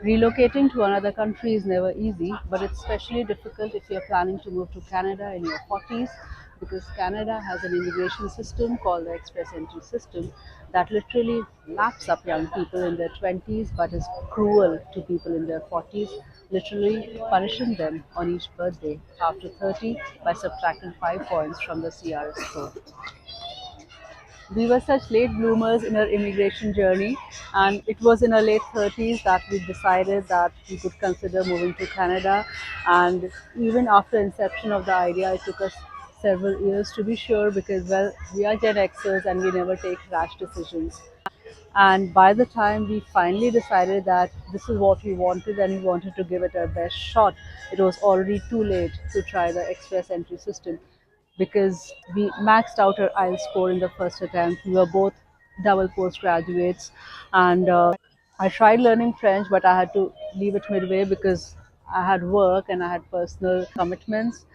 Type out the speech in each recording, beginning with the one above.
Relocating to another country is never easy, but it's especially difficult if you're planning to move to Canada in your 40s because Canada has an immigration system called the Express Entry System that literally laps up young people in their 20s but is cruel to people in their 40s, literally punishing them on each birthday after 30 by subtracting 5 points from the CRS score. We were such late bloomers in our immigration journey, and it was in our late 30s that we decided that we could consider moving to Canada. And even after inception of the idea, it took us several years to be sure because, well, we are Gen Xers and we never take rash decisions. And by the time we finally decided that this is what we wanted and we wanted to give it our best shot, it was already too late to try the express entry system because we maxed out our IELTS score in the first attempt. We were both double postgraduates, and I tried learning French, but I had to leave it midway because I had work and I had personal commitments.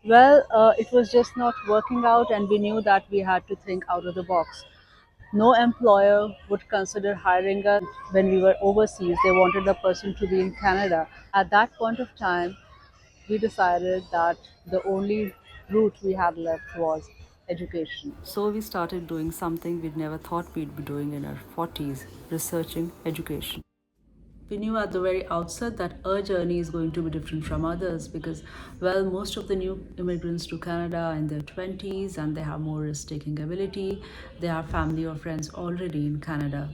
Well, it was just not working out, and we knew that we had to think out of the box. No employer would consider hiring us when we were overseas. They wanted the person to be in Canada. At that point of time, we decided that the only route we had left was education. So we started doing something we'd never thought we'd be doing in our 40s, researching education. We knew at the very outset that our journey is going to be different from others because, well, most of the new immigrants to Canada are in their 20s and they have more risk taking ability. They have family or friends already in Canada.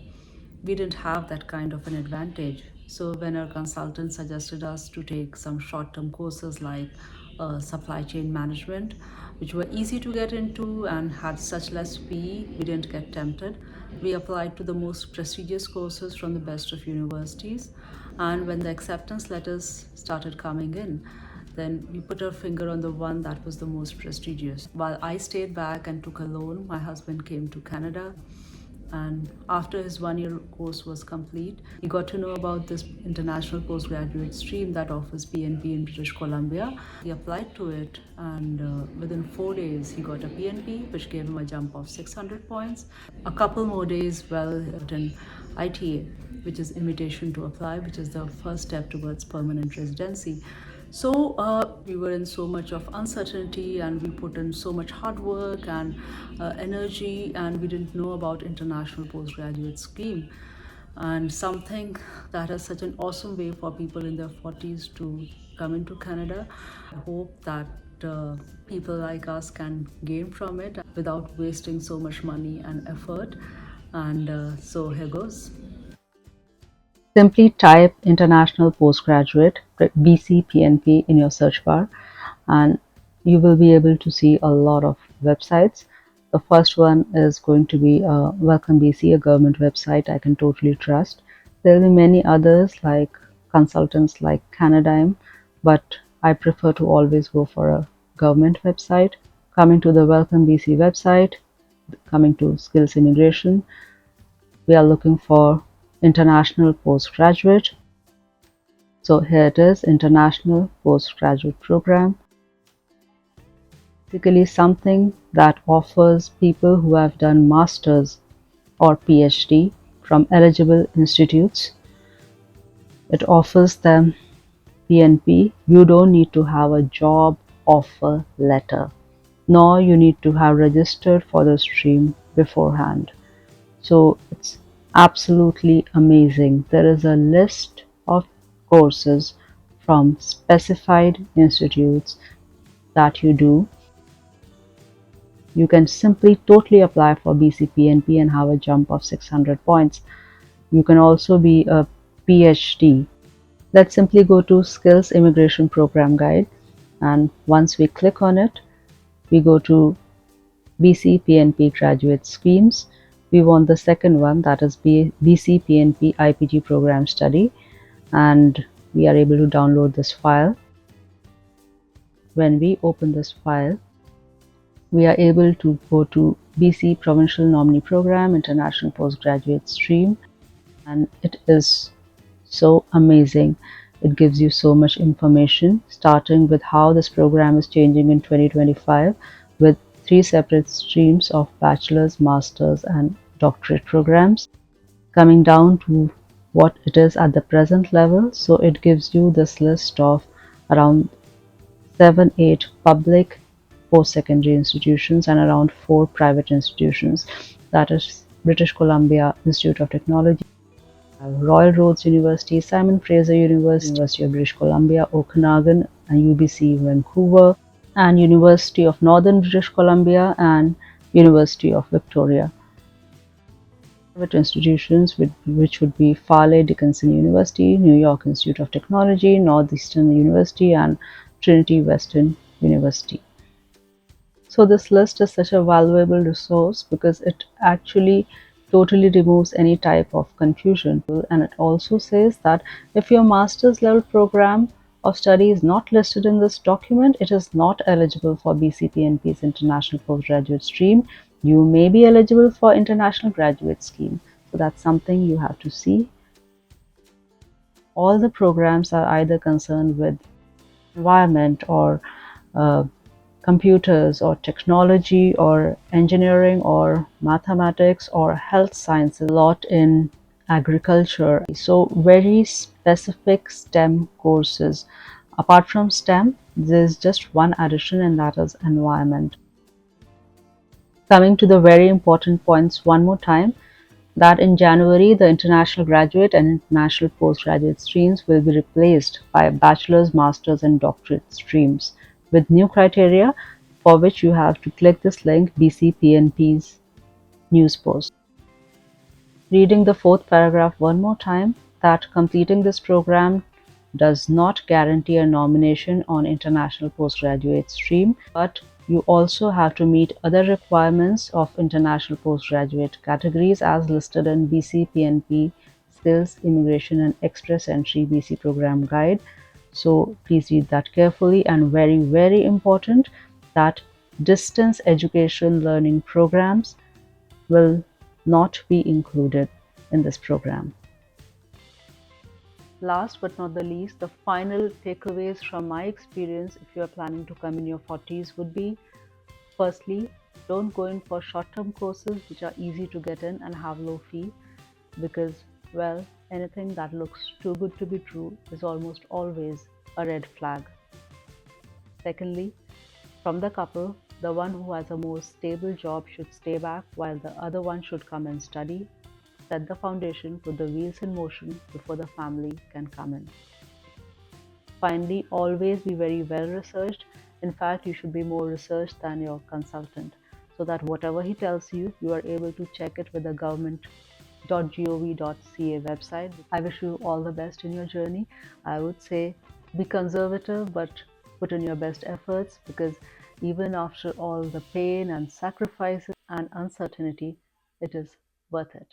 We didn't have that kind of an advantage. So, when our consultant suggested us to take some short term courses like supply chain management, which were easy to get into and had such less fee, we didn't get tempted. We applied to the most prestigious courses from the best of universities, and when the acceptance letters started coming in, then we put our finger on the one that was the most prestigious. While I stayed back and took a loan, my husband came to Canada, and after his 1 year course was complete, he got to know about this international postgraduate stream that offers PNP in British Columbia. He applied to it, and within 4 days, he got a PNP, which gave him a jump of 600 points. A couple more days, well, in ITA, which is invitation to apply, which is the first step towards permanent residency. So we were in so much of uncertainty and we put in so much hard work and energy, and we didn't know about international postgraduate scheme and something that is such an awesome way for people in their 40s to come into Canada. I hope that people like us can gain from it without wasting so much money and effort. And so here goes. Simply type International Postgraduate BC PNP in your search bar, and you will be able to see a lot of websites. The first one is going to be Welcome BC, a government website I can totally trust. There will be many others like consultants like Canadime, but I prefer to always go for a government website. Coming to the Welcome BC website, coming to Skills Immigration, we are looking for International Postgraduate. So here it is, International Postgraduate Program. Basically something that offers people who have done masters or PhD from eligible institutes. It offers them PNP. You don't need to have a job offer letter, nor you need to have registered for the stream beforehand. So it's absolutely amazing. There is a list of courses from specified institutes that you do. You can simply totally apply for BC PNP and have a jump of 600 points. You can also be a PhD. Let's simply go to Skills Immigration Program Guide, and once we click on it, we go to BC PNP Graduate Schemes. We want the second one, that is BC PNP IPG Program Study, and we are able to download this file. When we open this file, we are able to go to BC Provincial Nominee Program International Postgraduate Stream, and it is so amazing. It gives you so much information, starting with how this program is changing in 2025 with 3 separate streams of bachelor's, master's and doctorate programs, coming down to what it is at the present level. So it gives you this list of around 7, 8 public post-secondary institutions and around 4 private institutions. That is British Columbia Institute of Technology, Royal Roads University, Simon Fraser University, University of British Columbia, Okanagan, and UBC Vancouver, and University of Northern British Columbia and University of Victoria. Private institutions which would be Farley Dickinson University, New York Institute of Technology, Northeastern University, and Trinity Western University. So this list is such a valuable resource because it actually totally removes any type of confusion. And it also says that if your master's level program of study is not listed in this document, it is not eligible for BC PNP's International Postgraduate Stream. You may be eligible for International Graduate Scheme. So that's something you have to see. All the programs are either concerned with environment or uh, computers or technology or engineering or mathematics or health sciences, a lot in agriculture. So very specific STEM courses. Apart from STEM, there's just one addition, and that is environment. Coming to the very important points one more time, that in January, the international graduate and international postgraduate streams will be replaced by bachelor's, master's, and doctorate streams with new criteria, for which you have to click this link BCPNP's news post. Reading the fourth paragraph one more time, that completing this program does not guarantee a nomination on international postgraduate stream, but you also have to meet other requirements of international postgraduate categories as listed in BC PNP Skills, Immigration and Express Entry BC Program Guide. So please read that carefully, and very, very important that distance education learning programs will not be included in this program. Last but not the least, the final takeaways from my experience if you are planning to come in your 40s would be: firstly, don't go in for short-term courses which are easy to get in and have low fee, because, well, anything that looks too good to be true is almost always a red flag. Secondly, from the couple, the one who has a more stable job should stay back while the other one should come and study. Set the foundation, put the wheels in motion before the family can come in. Finally, always be very well researched. In fact, you should be more researched than your consultant, so that whatever he tells you, you are able to check it with the government.gov.ca website. I wish you all the best in your journey. I would say be conservative, but put in your best efforts, because even after all the pain and sacrifices and uncertainty, it is worth it.